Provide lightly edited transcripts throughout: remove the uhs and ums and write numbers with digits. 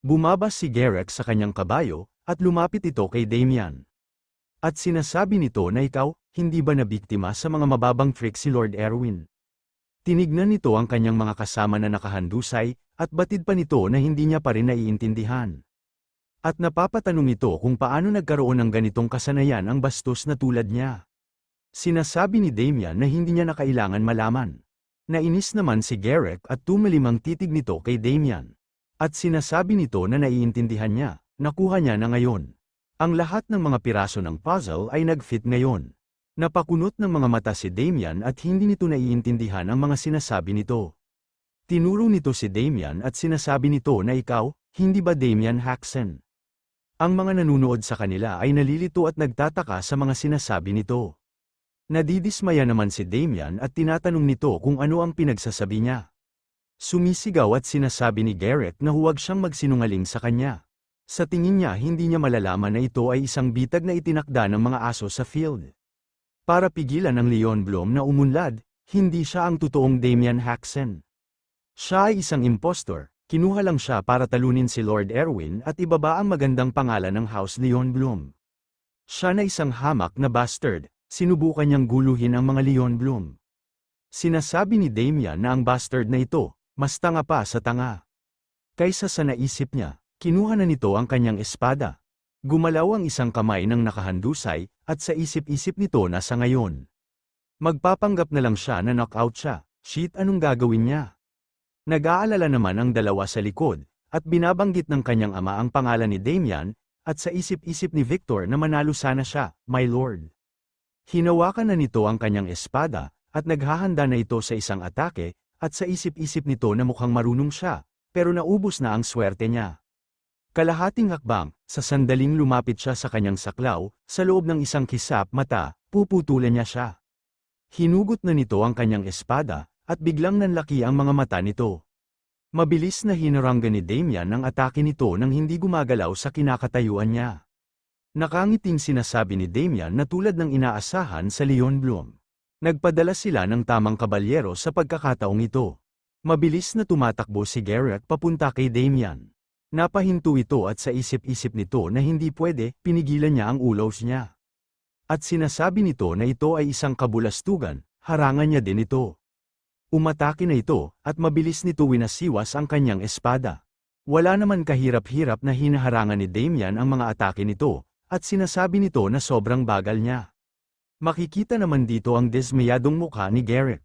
Bumaba si Garrick sa kanyang kabayo, at lumapit ito kay Damian. At sinasabi nito na ikaw, hindi ba nabiktima sa mga mababang trick si Lord Erwin? Tinignan nito ang kanyang mga kasama na nakahandusay, at batid pa nito na hindi niya pa rin naiintindihan. At napapatanong ito kung paano nagkaroon ng ganitong kasanayan ang bastos na tulad niya. Sinasabi ni Damian na hindi niya na kailangan malaman. Nainis naman si Garrick at tumalim ang titig nito kay Damian. At sinasabi nito na naiintindihan niya, nakuha niya na ngayon. Ang lahat ng mga piraso ng puzzle ay nag-fit ngayon. Napakunot ng mga mata si Damian at hindi nito naiintindihan ang mga sinasabi nito. Tinuro nito si Damian at sinasabi nito na ikaw, hindi ba Damian Haxen? Ang mga nanunood sa kanila ay nalilito at nagtataka sa mga sinasabi nito. Nadidismaya naman si Damian at tinatanong nito kung ano ang pinagsasabi niya. Sumisigaw at sinasabi ni Garrick na huwag siyang magsinungaling sa kanya. Sa tingin niya hindi niya malalaman na ito ay isang bitag na itinakda ng mga aso sa field. Para pigilan ang Leon Blum na umunlad, hindi siya ang totoong Damian Haxen. Siya ay isang impostor, kinuha lang siya para talunin si Lord Erwin at ibaba ang magandang pangalan ng House Leon Blum. Siya na isang hamak na bastard, sinubukan niyang guluhin ang mga Leon Blum. Sinasabi ni Damian na ang bastard na ito, mas tanga pa sa tanga. Kaysa sa naisip niya, kinuha na nito ang kanyang espada. Gumalaw ang isang kamay ng nakahandusay, at sa isip-isip nito na sa ngayon. Magpapanggap na lang siya na knockout siya, shit anong gagawin niya? Nag-aalala naman ang dalawa sa likod, at binabanggit ng kanyang ama ang pangalan ni Damian, at sa isip-isip ni Victor na manalo sana siya, my lord. Hinawakan na nito ang kanyang espada, at naghahanda na ito sa isang atake, at sa isip-isip nito na mukhang marunong siya, pero naubos na ang swerte niya. Kalahating hakbang, sa sandaling lumapit siya sa kanyang saklaw, sa loob ng isang kisap mata, puputulan niya siya. Hinugot na nito ang kanyang espada, at biglang nanlaki ang mga mata nito. Mabilis na hinaranggan ni Damian ang atake nito nang hindi gumagalaw sa kinakatayuan niya. Nakangiting sinasabi ni Damian na tulad ng inaasahan sa Leon Blum. Nagpadala sila ng tamang kabalyero sa pagkakataong ito. Mabilis na tumatakbo si Garrick papunta kay Damian. Napahinto ito at sa isip-isip nito na hindi pwede, pinigilan niya ang ulos niya. At sinasabi nito na ito ay isang kabulastugan, harangan niya din ito. Umatake na ito, at mabilis nito winasiwas ang kanyang espada. Wala naman kahirap-hirap na hinaharangan ni Damian ang mga atake nito, at sinasabi nito na sobrang bagal niya. Makikita naman dito ang dismayadong mukha ni Garrick.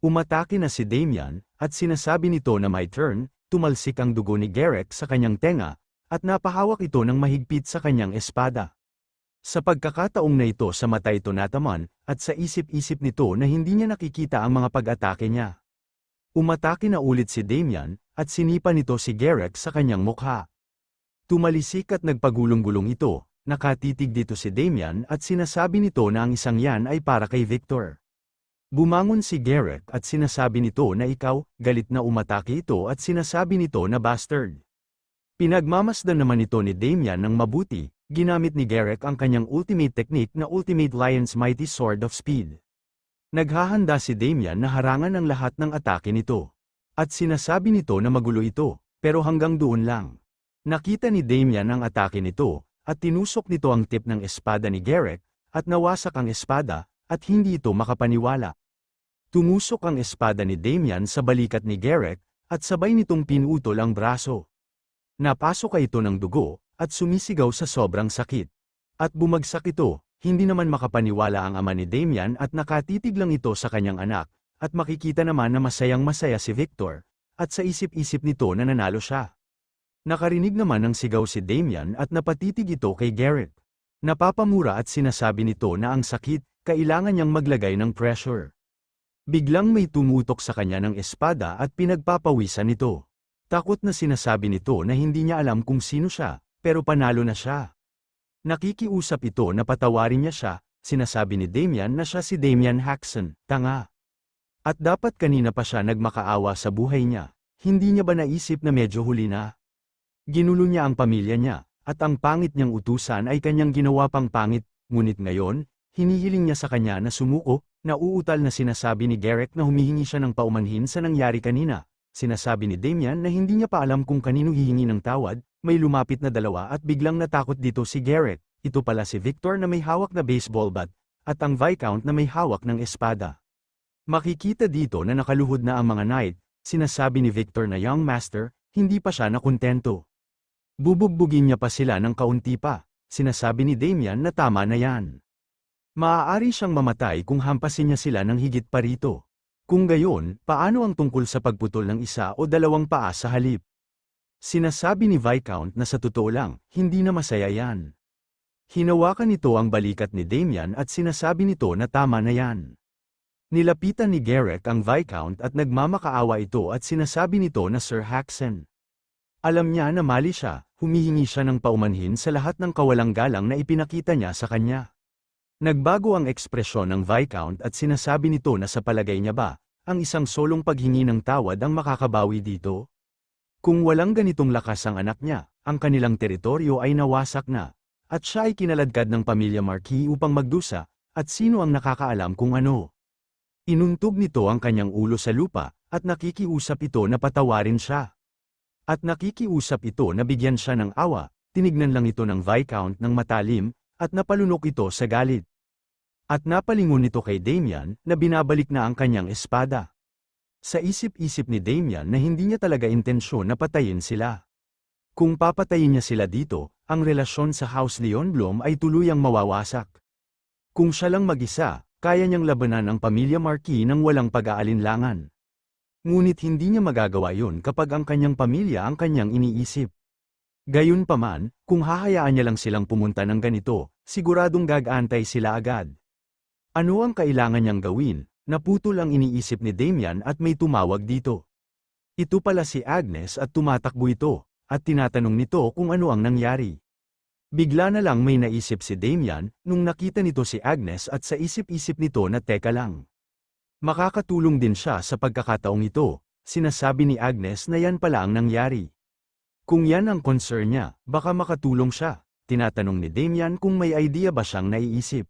Umatake na si Damian, at sinasabi nito na my turn, tumalsik ang dugo ni Garrick sa kanyang tenga, at napahawak ito ng mahigpit sa kanyang espada. Sa pagkakataong na ito sa mata ito nataman, at sa isip-isip nito na hindi niya nakikita ang mga pag-atake niya. Umatake na ulit si Damian, at sinipa nito si Garrick sa kanyang mukha. Tumalisik at nagpagulong-gulong ito, nakatitig dito si Damian at sinasabi nito na ang isang yan ay para kay Victor. Bumangon si Garrick at sinasabi nito na ikaw, galit na umatake ito at sinasabi nito na bastard. Pinagmamasdan naman ito ni Damian ng mabuti, ginamit ni Garrick ang kanyang ultimate technique na Ultimate Lion's Mighty Sword of Speed. Naghahanda si Damian na harangan ang lahat ng atake nito. At sinasabi nito na magulo ito, pero hanggang doon lang. Nakita ni Damian ang atake nito, at tinusok nito ang tip ng espada ni Garrick, at nawasak ang espada, at hindi ito makapaniwala. Tumusok ang espada ni Damian sa balikat ni Garrick, at sabay nitong pinutol ang braso. Napasok ito ng dugo, at sumisigaw sa sobrang sakit. At bumagsak ito, hindi naman makapaniwala ang ama ni Damian at nakatitig lang ito sa kanyang anak, at makikita naman na masayang-masaya si Victor, at sa isip-isip nito na nanalo siya. Nakarinig naman ng sigaw si Damian at napatitig ito kay Garrick. Napapamura at sinasabi nito na ang sakit, kailangan niyang maglagay ng pressure. Biglang may tumutok sa kanya ng espada at pinagpapawisan nito. Takot na sinasabi nito na hindi niya alam kung sino siya, pero panalo na siya. Nakikiusap ito na patawarin niya siya, sinasabi ni Damian na siya si Damian Haxen, tanga. At dapat kanina pa siya nagmakaawa sa buhay niya, hindi niya ba naisip na medyo huli na? Ginulo niya ang pamilya niya, at ang pangit niyang utusan ay kanyang ginawa pang pangit, ngunit ngayon, hinihiling niya sa kanya na sumuko, nauutal na sinasabi ni Garrick na humihingi siya ng paumanhin sa nangyari kanina. Sinasabi ni Damian na hindi niya pa alam kung kanino hihingi ng tawad, may lumapit na dalawa at biglang natakot dito si Garrett. Ito pala si Victor na may hawak na baseball bat, at ang Viscount na may hawak ng espada. Makikita dito na nakaluhod na ang mga knight, sinasabi ni Victor na young master, hindi pa siya nakontento. Bubugbugin niya pa sila ng kaunti pa, sinasabi ni Damian na tama na yan. Maaari siyang mamatay kung hampasin niya sila ng higit pa rito. Kung gayon, paano ang tungkol sa pagputol ng isa o dalawang paa sa halip? Sinasabi ni Viscount na sa totoo lang, hindi na masaya yan. Hinawakan nito ang balikat ni Damian at sinasabi nito na tama na yan. Nilapitan ni Garrett ang Viscount at nagmamakaawa ito at sinasabi nito na Sir Haxon. Alam niya na mali siya, humihingi siya ng paumanhin sa lahat ng kawalang galang na ipinakita niya sa kanya. Nagbago ang ekspresyon ng Viscount at sinasabi nito na sa palagay niya ba, ang isang solong paghingi ng tawad ang makakabawi dito? Kung walang ganitong lakas ang anak niya, ang kanilang teritoryo ay nawasak na, at siya ay kinaladkad ng pamilya Marquis upang magdusa, at sino ang nakakaalam kung ano. Inuntog nito ang kanyang ulo sa lupa, at nakikiusap ito na patawarin siya. At nakikiusap ito na bigyan siya ng awa, tinignan lang ito ng Viscount ng matalim, at napalunok ito sa galit. At napalingon nito kay Damian na binabalik na ang kanyang espada. Sa isip-isip ni Damian na hindi niya talaga intensyon na patayin sila. Kung papatayin niya sila dito, ang relasyon sa House Leonblum ay tuluyang mawawasak. Kung siya lang mag-isa, kaya niyang labanan ang pamilya Marquis nang walang pag-aalinlangan. Ngunit hindi niya magagawa yun kapag ang kanyang pamilya ang kanyang iniisip. Gayunpaman, kung hahayaan niya lang silang pumunta ng ganito, siguradong gag-antay sila agad. Ano ang kailangan niyang gawin? Naputol ang iniisip ni Damian at may tumawag dito. Ito pala si Agnes at tumatakbo ito, at tinatanong nito kung ano ang nangyari. Bigla na lang may naisip si Damian, nung nakita nito si Agnes at sa isip-isip nito na teka lang. Makakatulong din siya sa pagkakataong ito, sinasabi ni Agnes na yan pala ang nangyari. Kung yan ang concern niya, baka makatulong siya, tinatanong ni Damian kung may idea ba siyang naiisip.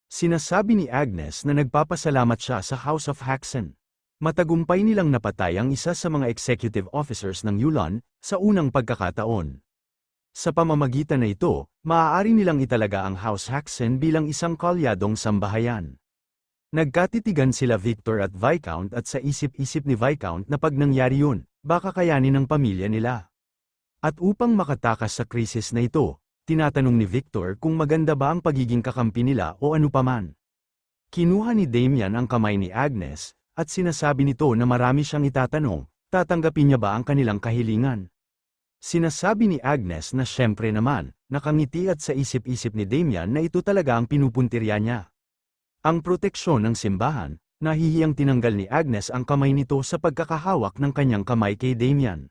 Sinasabi ni Agnes na nagpapasalamat siya sa House of Haxon. Matagumpay nilang napatay ang isa sa mga executive officers ng Yulan sa unang pagkakataon. Sa pamamagitan na ito, maaari nilang italaga ang House Haxon bilang isang kalyadong sambahayan. Nagkatitigan sila Victor at Viscount at sa isip-isip ni Viscount na pag nangyari yun, baka kayanin ng pamilya nila. At upang makatakas sa krisis na ito, tinatanong ni Victor kung maganda ba ang pagiging kakampi nila o ano paman. Kinuha ni Damian ang kamay ni Agnes, at sinasabi nito na marami siyang itatanong, tatanggapin niya ba ang kanilang kahilingan. Sinasabi ni Agnes na syempre naman, nakangiti at sa isip-isip ni Damian na ito talaga ang pinupuntirya niya. Ang proteksyon ng simbahan, nahihiyang tinanggal ni Agnes ang kamay nito sa pagkakahawak ng kanyang kamay kay Damian.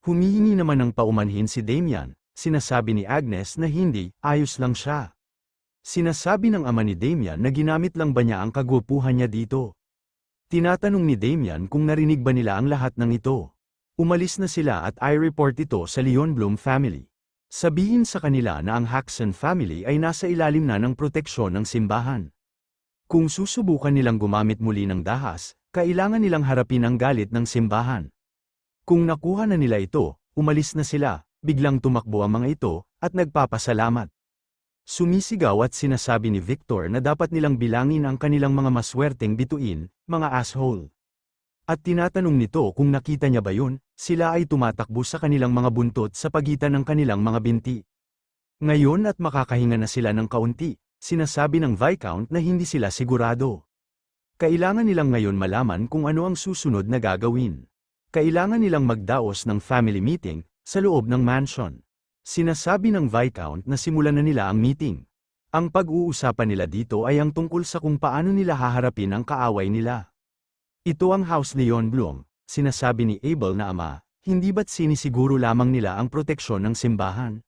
Humihingi naman ng paumanhin si Damian. Sinasabi ni Agnes na hindi, ayos lang siya. Sinasabi ng ama ni Damian na ginamit lang ba niya ang kagwapuhan niya dito. Tinatanong ni Damian kung narinig ba nila ang lahat ng ito. Umalis na sila at i-report ito sa Leonblum family. Sabihin sa kanila na ang Haxon family ay nasa ilalim na ng proteksyon ng simbahan. Kung susubukan nilang gumamit muli ng dahas, kailangan nilang harapin ang galit ng simbahan. Kung nakuha na nila ito, umalis na sila. Biglang tumakbo ang mga ito, at nagpapasalamat. Sumisigaw at sinasabi ni Victor na dapat nilang bilangin ang kanilang mga maswerteng bituin, mga asshole. At tinatanong nito kung nakita niya ba yun, sila ay tumatakbo sa kanilang mga buntot sa pagitan ng kanilang mga binti. Ngayon at makakahinga na sila ng kaunti, sinasabi ng Viscount na hindi sila sigurado. Kailangan nilang ngayon malaman kung ano ang susunod na gagawin. Kailangan nilang magdaos ng family meeting, sa loob ng mansion. Sinasabi ng Viscount na simulan na nila ang meeting. Ang pag-uusapan nila dito ay ang tungkol sa kung paano nila haharapin ang kaaway nila. Ito ang House Leonblum, sinasabi ni Abel na ama, hindi ba't sinisiguro lamang nila ang proteksyon ng simbahan?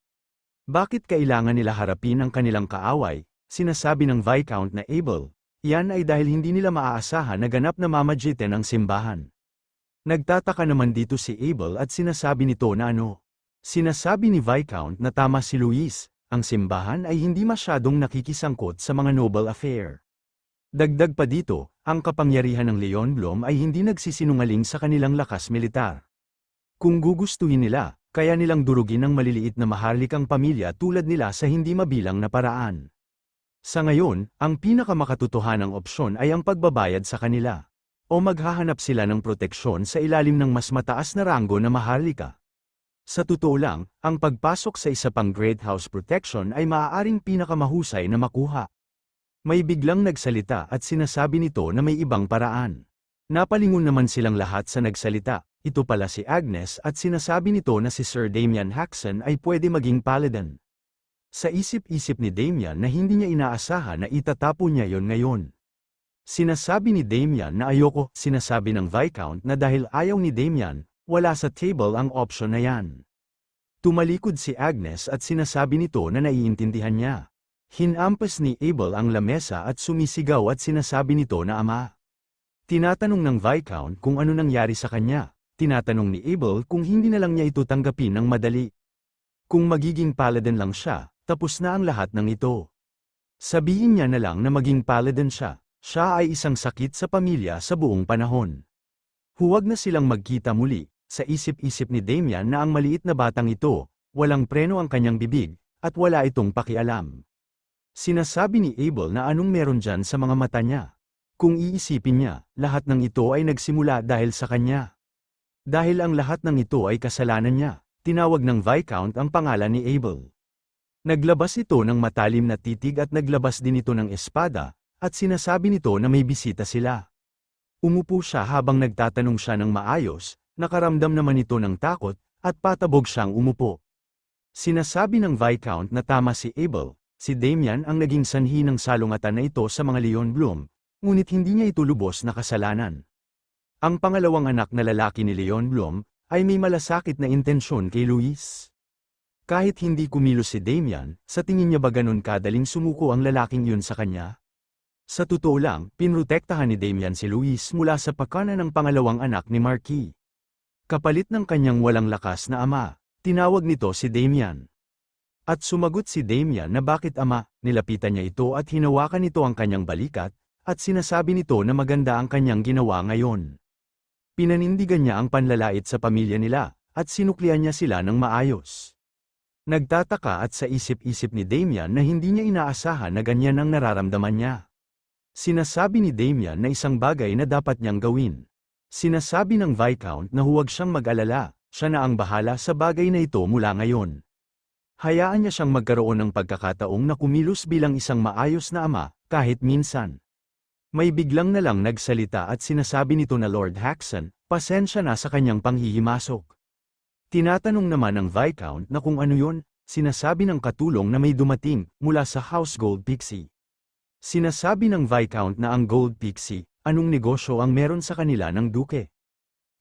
Bakit kailangan nila harapin ang kanilang kaaway? Sinasabi ng Viscount na Abel, yan ay dahil hindi nila maaasahan na ganap na mamagitan ang simbahan. Nagtataka naman dito si Abel at sinasabi nito na ano. Sinasabi ni Viscount na tama si Luis, ang simbahan ay hindi masyadong nakikisangkot sa mga noble affair. Dagdag pa dito, ang kapangyarihan ng Leonblum ay hindi nagsisinungaling sa kanilang lakas militar. Kung gugustuhin nila, Kaya nilang durugin ang maliliit na maharlikang pamilya tulad nila sa hindi mabilang na paraan. Sa ngayon, ang pinakamakatotohanang opsyon ay ang pagbabayad sa kanila. O maghahanap sila ng proteksyon sa ilalim ng mas mataas na ranggo na maharlika. Sa totoo lang, ang pagpasok sa isa pang Great House Protection ay maaaring pinakamahusay na makuha. May biglang nagsalita at sinasabi nito na may ibang paraan. Napalingon naman silang lahat sa nagsalita. Ito pala si Agnes at sinasabi nito na si Sir Damian Haxon ay pwede maging paladin. Sa isip-isip ni Damian na hindi niya inaasahan na itatapon niya yon ngayon. Sinasabi ni Damian na ayoko, sinasabi ng Viscount na dahil ayaw ni Damian, wala sa table ang option na yan. Tumalikod si Agnes at sinasabi nito na naiintindihan niya. Hinampas ni Abel ang lamesa at sumisigaw at sinasabi nito na ama. Tinatanong ng Viscount kung ano nangyari sa kanya. Tinatanong ni Abel kung hindi na lang niya ito tanggapin ng madali. Kung magiging paladin lang siya, tapos na ang lahat ng ito. Sabihin niya na lang na maging paladin siya, siya ay isang sakit sa pamilya sa buong panahon. Huwag na silang magkita muli, sa isip-isip ni Damian na ang maliit na batang ito, walang preno ang kanyang bibig, at wala itong pakialam. Sinasabi ni Abel na anong meron dyan sa mga mata niya. Kung iisipin niya, lahat ng ito ay nagsimula dahil sa kanya. Dahil ang lahat ng ito ay kasalanan niya, tinawag ng Viscount ang pangalan ni Abel. Naglabas ito ng matalim na titig at naglabas din ito ng espada, at sinasabi nito na may bisita sila. Umupo siya habang nagtatanong siya ng maayos, nakaramdam naman ito ng takot, at patabog siyang umupo. Sinasabi ng Viscount na tama si Abel, si Damian ang naging sanhi ng salungatan na ito sa mga Leon Bloom, ngunit hindi niya ito lubos na kasalanan. Ang pangalawang anak na lalaki ni Leon Bloom, ay may malasakit na intensyon kay Luis. Kahit hindi kumilos si Damian, sa tingin niya ba ganun kadaling sumuko ang lalaking yun sa kanya? Sa totoo lang, pinrotektahan ni Damian si Luis mula sa pakana ng pangalawang anak ni Marquis. Kapalit ng kanyang walang lakas na ama, tinawag nito si Damian. At sumagot si Damian na bakit ama, nilapitan niya ito at hinawakan nito ang kanyang balikat, at sinasabi nito na maganda ang kanyang ginawa ngayon. Pinanindigan niya ang panlalait sa pamilya nila, at sinuklian niya sila ng maayos. Nagtataka at sa isip-isip ni Damian na hindi niya inaasahan na ganyan ang nararamdaman niya. Sinasabi ni Damian na isang bagay na dapat niyang gawin. Sinasabi ng Viscount na huwag siyang mag-alala, siya na ang bahala sa bagay na ito mula ngayon. Hayaan niya siyang magkaroon ng pagkakataong na kumilos bilang isang maayos na ama, kahit minsan. May biglang na lang nagsalita at sinasabi nito na Lord Haxon, pasensya na sa kanyang panghihimasok. Tinatanong naman ng Viscount na kung ano yun, sinasabi ng katulong na may dumating, mula sa House Gold Pixie. Sinasabi ng Viscount na ang Gold Pixie, anong negosyo ang meron sa kanila ng duke.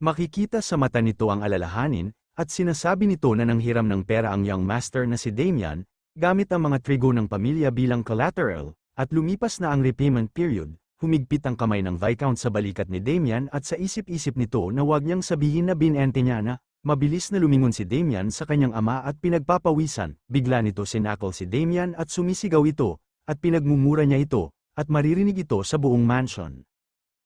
Makikita sa mata nito ang alalahanin, at sinasabi nito na nanghiram ng pera ang young master na si Damian, gamit ang mga trigo ng pamilya bilang collateral, at lumipas na ang repayment period. Humigpit ang kamay ng Viscount sa balikat ni Damian at sa isip-isip nito na huwag niyang sabihin na binente niya na, mabilis na lumingon si Damian sa kanyang ama at pinagpapawisan, bigla nito sinakol si Damian at sumisigaw ito, at pinagmumura niya ito, at maririnig ito sa buong mansion.